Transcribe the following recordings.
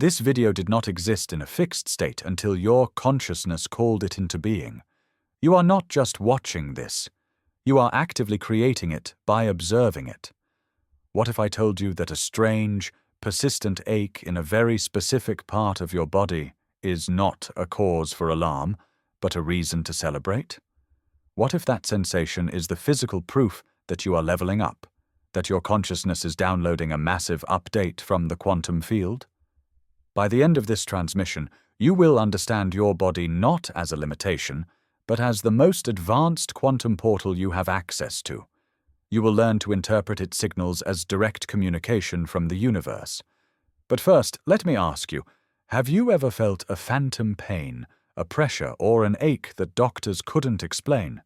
This video did not exist in a fixed state until your consciousness called it into being. You are not just watching this. You are actively creating it by observing it. What if I told you that a strange, persistent ache in a very specific part of your body is not a cause for alarm, but a reason to celebrate? What if that sensation is the physical proof that you are leveling up, that your consciousness is downloading a massive update from the quantum field? By the end of this transmission, you will understand your body not as a limitation, but as the most advanced quantum portal you have access to. You will learn to interpret its signals as direct communication from the universe. But first, let me ask you, have you ever felt a phantom pain, a pressure or an ache that doctors couldn't explain?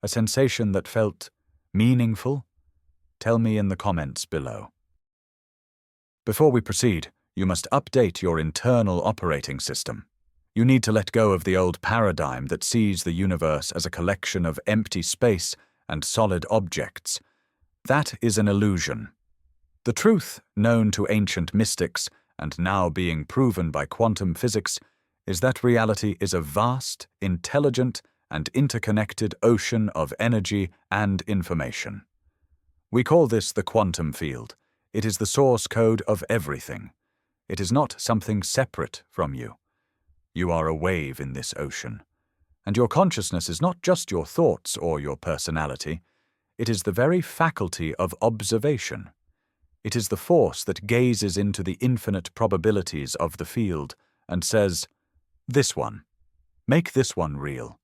A sensation that felt meaningful? Tell me in the comments below. Before we proceed, you must update your internal operating system. You need to let go of the old paradigm that sees the universe as a collection of empty space and solid objects. That is an illusion. The truth, known to ancient mystics and now being proven by quantum physics, is that reality is a vast, intelligent, and interconnected ocean of energy and information. We call this the quantum field. It is the source code of everything. It is not something separate from you. You are a wave in this ocean. And your consciousness is not just your thoughts or your personality. It is the very faculty of observation. It is the force that gazes into the infinite probabilities of the field and says, "This one. Make this one real."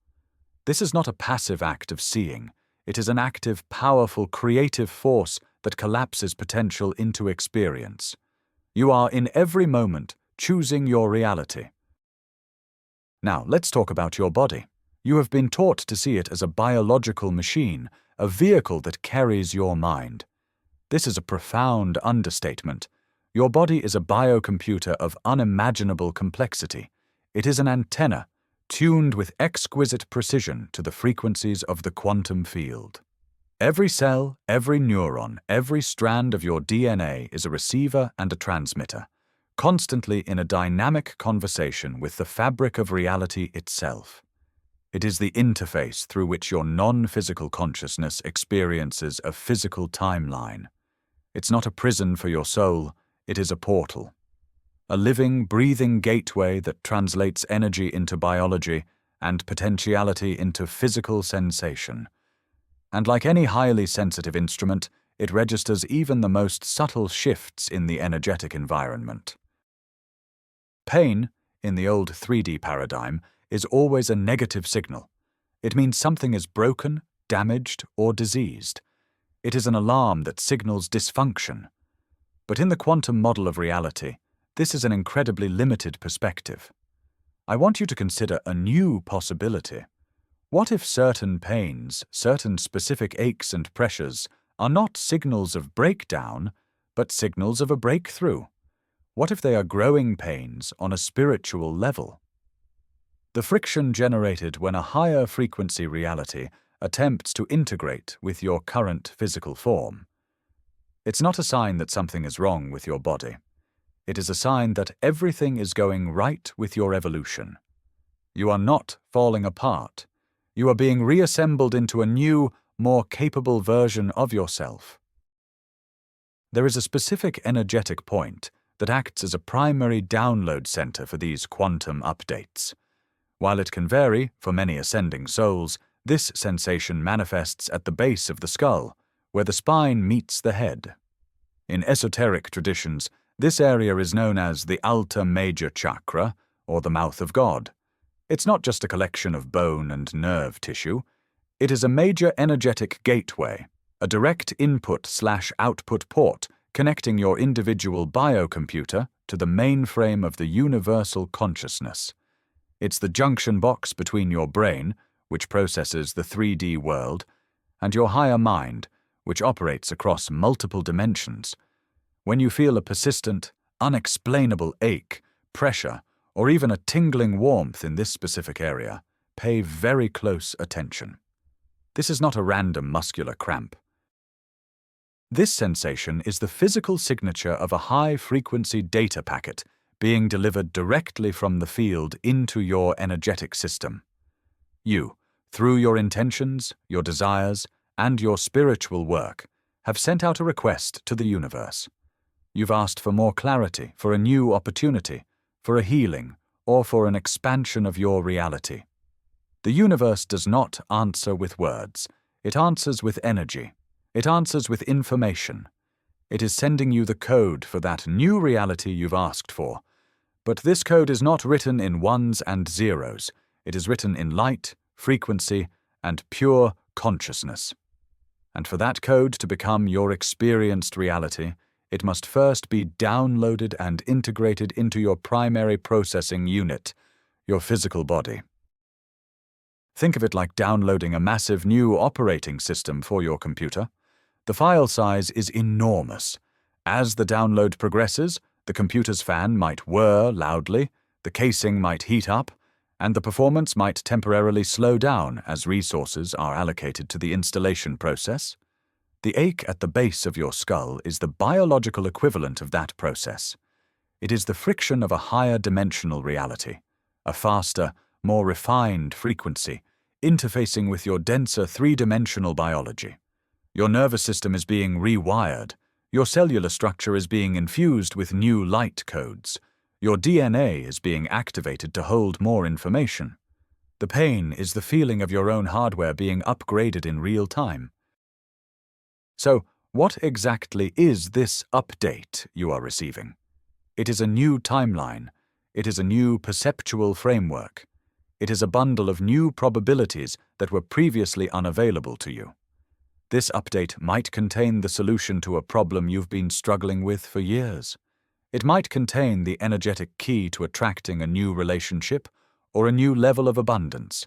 This is not a passive act of seeing. It is an active, powerful, creative force that collapses potential into experience. You are in every moment choosing your reality. Now, let's talk about your body. You have been taught to see it as a biological machine, a vehicle that carries your mind. This is a profound understatement. Your body is a biocomputer of unimaginable complexity. It is an antenna, tuned with exquisite precision to the frequencies of the quantum field. Every cell, every neuron, every strand of your DNA is a receiver and a transmitter, constantly in a dynamic conversation with the fabric of reality itself. It is the interface through which your non-physical consciousness experiences a physical timeline. It's not a prison for your soul, it is a portal. A living, breathing gateway that translates energy into biology and potentiality into physical sensation. And like any highly sensitive instrument, it registers even the most subtle shifts in the energetic environment. Pain, in the old 3D paradigm, is always a negative signal. It means something is broken, damaged, or diseased. It is an alarm that signals dysfunction. But in the quantum model of reality, this is an incredibly limited perspective. I want you to consider a new possibility. What if certain pains, certain specific aches and pressures are not signals of breakdown, but signals of a breakthrough? What if they are growing pains on a spiritual level? The friction generated when a higher frequency reality attempts to integrate with your current physical form. It's not a sign that something is wrong with your body. It is a sign that everything is going right with your evolution. You are not falling apart. You are being reassembled into a new, more capable version of yourself. There is a specific energetic point that acts as a primary download center for these quantum updates. While it can vary for many ascending souls, this sensation manifests at the base of the skull, where the spine meets the head. In esoteric traditions, this area is known as the Alta Major Chakra, or the mouth of God. It's not just a collection of bone and nerve tissue. It is a major energetic gateway, a direct input/output port connecting your individual biocomputer to the mainframe of the universal consciousness. It's the junction box between your brain, which processes the 3D world, and your higher mind, which operates across multiple dimensions. When you feel a persistent, unexplainable ache, pressure, or even a tingling warmth in this specific area, pay very close attention. This is not a random muscular cramp. This sensation is the physical signature of a high-frequency data packet being delivered directly from the field into your energetic system. You, through your intentions, your desires, and your spiritual work, have sent out a request to the universe. You've asked for more clarity, for a new opportunity, for a healing, or for an expansion of your reality. The universe does not answer with words. It answers with energy. It answers with information. It is sending you the code for that new reality you've asked for. But this code is not written in ones and zeros. It is written in light, frequency, and pure consciousness. And for that code to become your experienced reality, it must first be downloaded and integrated into your primary processing unit, your physical body. Think of it like downloading a massive new operating system for your computer. The file size is enormous. As the download progresses, the computer's fan might whir loudly, the casing might heat up, and the performance might temporarily slow down as resources are allocated to the installation process. The ache at the base of your skull is the biological equivalent of that process. It is the friction of a higher dimensional reality, a faster, more refined frequency, interfacing with your denser three-dimensional biology. Your nervous system is being rewired. Your cellular structure is being infused with new light codes. Your DNA is being activated to hold more information. The pain is the feeling of your own hardware being upgraded in real time. So, what exactly is this update you are receiving? It is a new timeline. It is a new perceptual framework. It is a bundle of new probabilities that were previously unavailable to you. This update might contain the solution to a problem you've been struggling with for years. It might contain the energetic key to attracting a new relationship or a new level of abundance.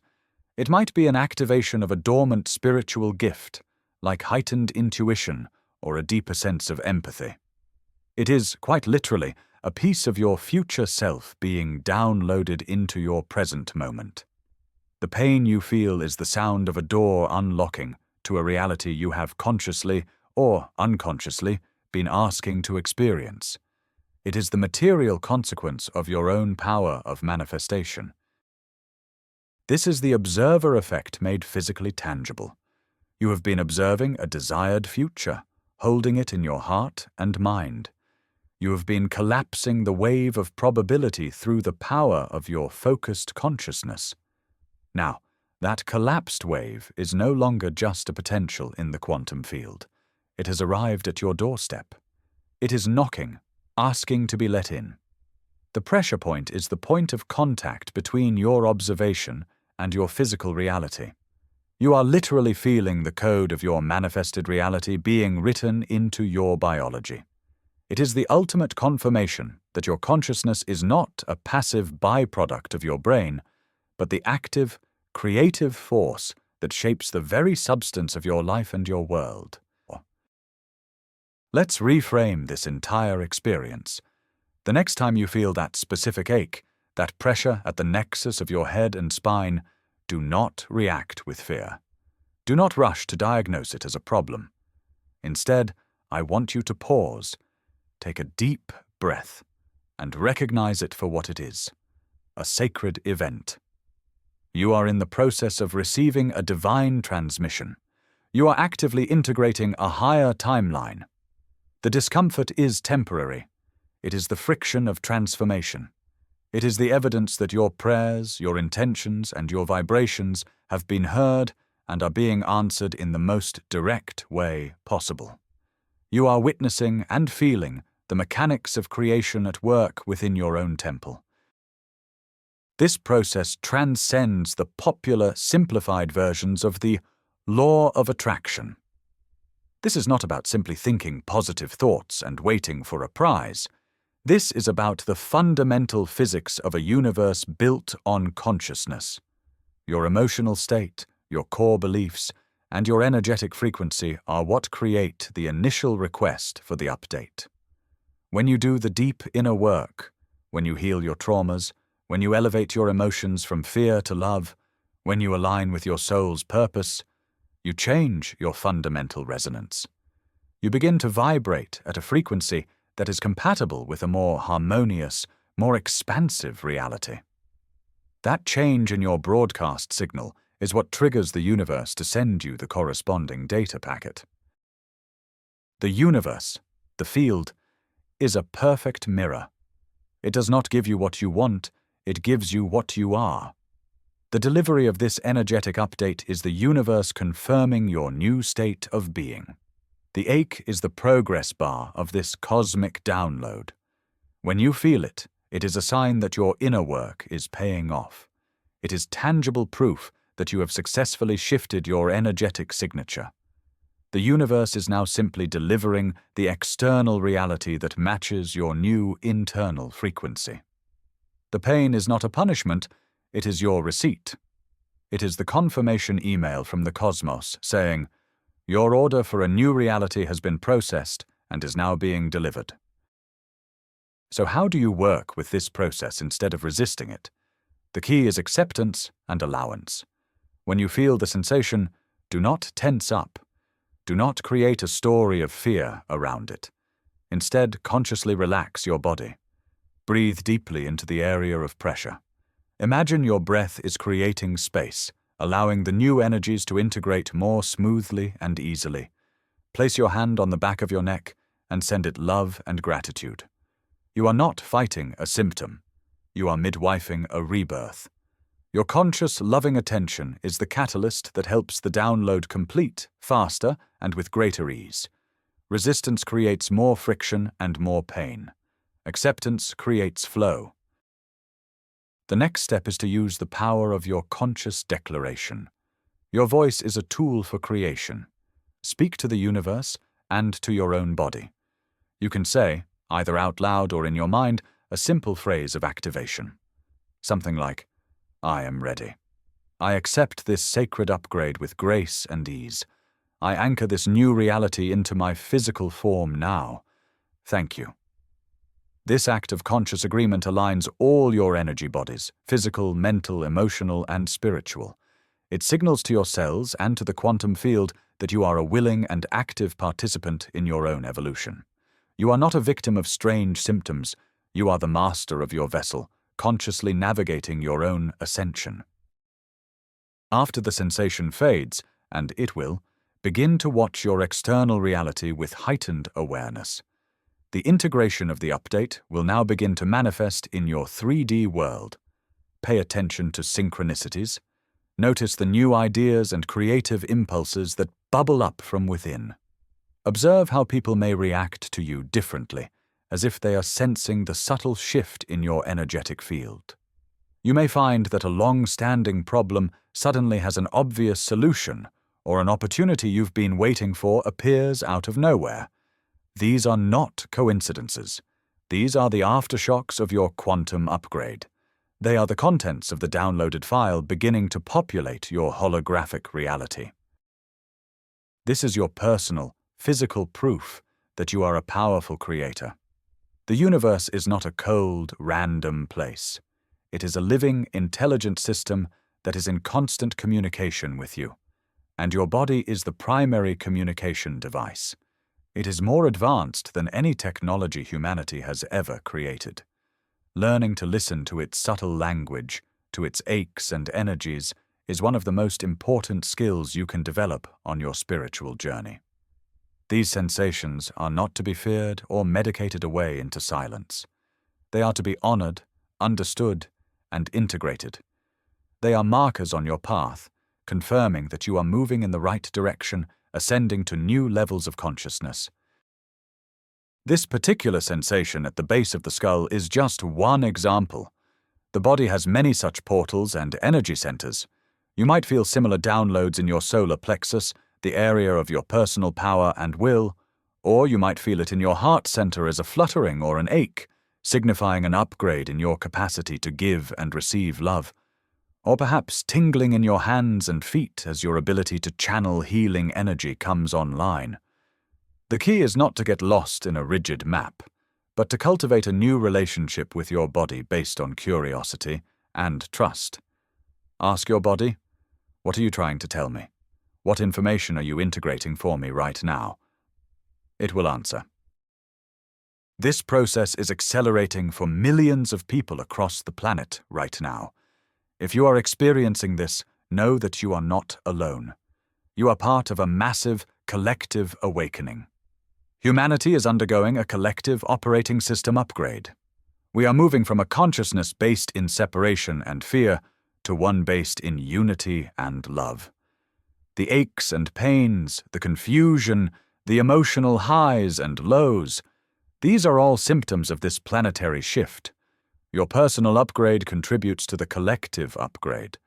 It might be an activation of a dormant spiritual gift, like heightened intuition or a deeper sense of empathy. It is, quite literally, a piece of your future self being downloaded into your present moment. The pain you feel is the sound of a door unlocking to a reality you have consciously or unconsciously been asking to experience. It is the material consequence of your own power of manifestation. This is the observer effect made physically tangible. You have been observing a desired future, holding it in your heart and mind. You have been collapsing the wave of probability through the power of your focused consciousness. Now, that collapsed wave is no longer just a potential in the quantum field. It has arrived at your doorstep. It is knocking, asking to be let in. The pressure point is the point of contact between your observation and your physical reality. You are literally feeling the code of your manifested reality being written into your biology. It is the ultimate confirmation that your consciousness is not a passive byproduct of your brain, but the active, creative force that shapes the very substance of your life and your world. Let's reframe this entire experience. The next time you feel that specific ache, that pressure at the nexus of your head and spine, do not react with fear. Do not rush to diagnose it as a problem. Instead, I want you to pause, take a deep breath, and recognize it for what it is, a sacred event. You are in the process of receiving a divine transmission. You are actively integrating a higher timeline. The discomfort is temporary. It is the friction of transformation. It is the evidence that your prayers, your intentions, and your vibrations have been heard and are being answered in the most direct way possible. You are witnessing and feeling the mechanics of creation at work within your own temple. This process transcends the popular, simplified versions of the law of attraction. This is not about simply thinking positive thoughts and waiting for a prize. This is about the fundamental physics of a universe built on consciousness. Your emotional state, your core beliefs, and your energetic frequency are what create the initial request for the update. When you do the deep inner work, when you heal your traumas, when you elevate your emotions from fear to love, when you align with your soul's purpose, you change your fundamental resonance. You begin to vibrate at a frequency that is compatible with a more harmonious, more expansive reality. That change in your broadcast signal is what triggers the universe to send you the corresponding data packet. The universe, the field, is a perfect mirror. It does not give you what you want, it gives you what you are. The delivery of this energetic update is the universe confirming your new state of being. The ache is the progress bar of this cosmic download. When you feel it, it is a sign that your inner work is paying off. It is tangible proof that you have successfully shifted your energetic signature. The universe is now simply delivering the external reality that matches your new internal frequency. The pain is not a punishment, it is your receipt. It is the confirmation email from the cosmos saying, "Your order for a new reality has been processed and is now being delivered." So how do you work with this process instead of resisting it? The key is acceptance and allowance. When you feel the sensation, do not tense up. Do not create a story of fear around it. Instead, consciously relax your body. Breathe deeply into the area of pressure. Imagine your breath is creating space, allowing the new energies to integrate more smoothly and easily. Place your hand on the back of your neck and send it love and gratitude. You are not fighting a symptom. You are midwifing a rebirth. Your conscious, loving attention is the catalyst that helps the download complete, faster, and with greater ease. Resistance creates more friction and more pain. Acceptance creates flow. The next step is to use the power of your conscious declaration. Your voice is a tool for creation. Speak to the universe and to your own body. You can say, either out loud or in your mind, a simple phrase of activation. Something like, "I am ready. I accept this sacred upgrade with grace and ease. I anchor this new reality into my physical form now. Thank you." This act of conscious agreement aligns all your energy bodies, physical, mental, emotional, and spiritual. It signals to your cells and to the quantum field that you are a willing and active participant in your own evolution. You are not a victim of strange symptoms. You are the master of your vessel, consciously navigating your own ascension. After the sensation fades, and it will, begin to watch your external reality with heightened awareness. The integration of the update will now begin to manifest in your 3D world. Pay attention to synchronicities. Notice the new ideas and creative impulses that bubble up from within. Observe how people may react to you differently, as if they are sensing the subtle shift in your energetic field. You may find that a long-standing problem suddenly has an obvious solution, or an opportunity you've been waiting for appears out of nowhere. These are not coincidences. These are the aftershocks of your quantum upgrade. They are the contents of the downloaded file beginning to populate your holographic reality. This is your personal, physical proof that you are a powerful creator. The universe is not a cold, random place. It is a living, intelligent system that is in constant communication with you, and your body is the primary communication device. It is more advanced than any technology humanity has ever created. Learning to listen to its subtle language, to its aches and energies, is one of the most important skills you can develop on your spiritual journey. These sensations are not to be feared or medicated away into silence. They are to be honored, understood, and integrated. They are markers on your path, confirming that you are moving in the right direction, ascending to new levels of consciousness. This particular sensation at the base of the skull is just one example. The body has many such portals and energy centers. You might feel similar downloads in your solar plexus, the area of your personal power and will, or you might feel it in your heart center as a fluttering or an ache, signifying an upgrade in your capacity to give and receive love. Or perhaps tingling in your hands and feet as your ability to channel healing energy comes online. The key is not to get lost in a rigid map, but to cultivate a new relationship with your body based on curiosity and trust. Ask your body, "What are you trying to tell me? What information are you integrating for me right now?" It will answer. This process is accelerating for millions of people across the planet right now. If you are experiencing this, know that you are not alone. You are part of a massive, collective awakening. Humanity is undergoing a collective operating system upgrade. We are moving from a consciousness based in separation and fear to one based in unity and love. The aches and pains, the confusion, the emotional highs and lows, these are all symptoms of this planetary shift. Your personal upgrade contributes to the collective upgrade.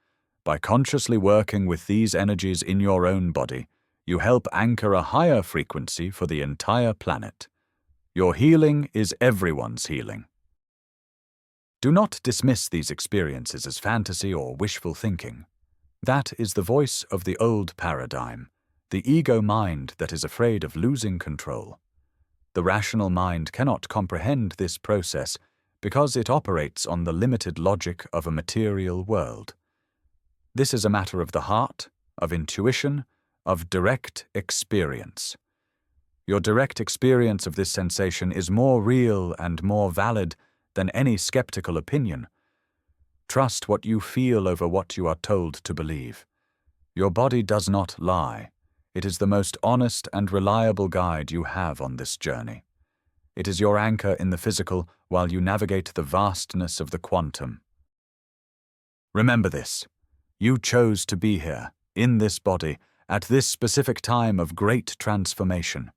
By consciously working with these energies in your own body, you help anchor a higher frequency for the entire planet. Your healing is everyone's healing. Do not dismiss these experiences as fantasy or wishful thinking. That is the voice of the old paradigm, the ego mind that is afraid of losing control. The rational mind cannot comprehend this process because it operates on the limited logic of a material world. This is a matter of the heart, of intuition, of direct experience. Your direct experience of this sensation is more real and more valid than any skeptical opinion. Trust what you feel over what you are told to believe. Your body does not lie. It is the most honest and reliable guide you have on this journey. It is your anchor in the physical while you navigate the vastness of the quantum. Remember this. You chose to be here, in this body, at this specific time of great transformation.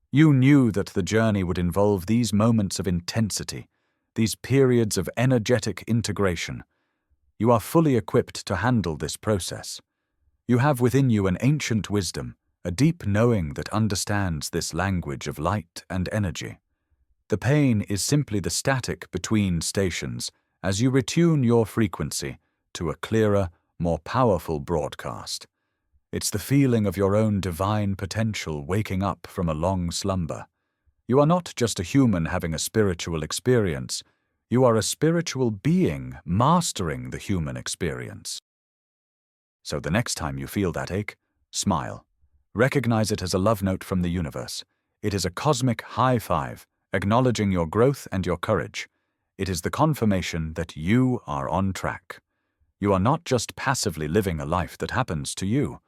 You knew that the journey would involve these moments of intensity, these periods of energetic integration. You are fully equipped to handle this process. You have within you an ancient wisdom, a deep knowing that understands this language of light and energy. The pain is simply the static between stations as you retune your frequency to a clearer, more powerful broadcast. It's the feeling of your own divine potential waking up from a long slumber. You are not just a human having a spiritual experience. You are a spiritual being mastering the human experience. So the next time you feel that ache, smile. Recognize it as a love note from the universe. It is a cosmic high five, acknowledging your growth and your courage. It is the confirmation that you are on track. You are not just passively living a life that happens to you.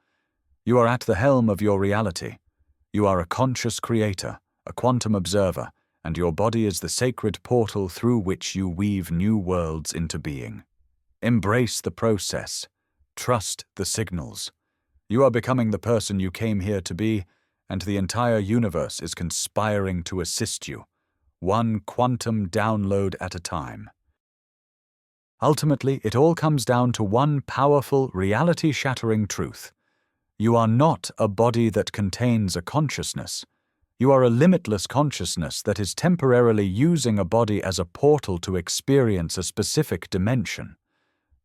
You are at the helm of your reality. You are a conscious creator, a quantum observer, and your body is the sacred portal through which you weave new worlds into being. Embrace the process. Trust the signals. You are becoming the person you came here to be, and the entire universe is conspiring to assist you, one quantum download at a time. Ultimately, it all comes down to one powerful, reality-shattering truth. You are not a body that contains a consciousness. You are a limitless consciousness that is temporarily using a body as a portal to experience a specific dimension.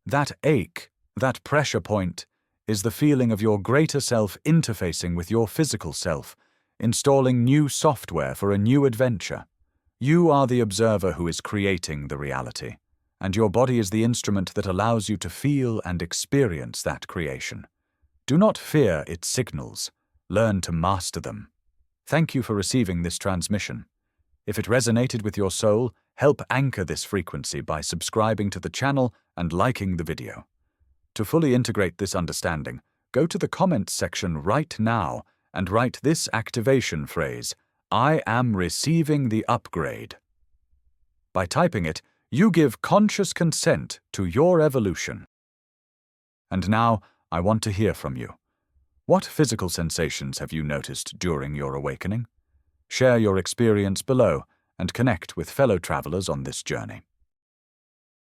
That ache, that pressure point, is the feeling of your greater self interfacing with your physical self, installing new software for a new adventure. You are the observer who is creating the reality, and your body is the instrument that allows you to feel and experience that creation. Do not fear its signals. Learn to master them. Thank you for receiving this transmission. If it resonated with your soul, help anchor this frequency by subscribing to the channel and liking the video. To fully integrate this understanding, go to the comments section right now and write this activation phrase, "I am receiving the upgrade." By typing it, you give conscious consent to your evolution. And now, I want to hear from you. What physical sensations have you noticed during your awakening? Share your experience below and connect with fellow travelers on this journey.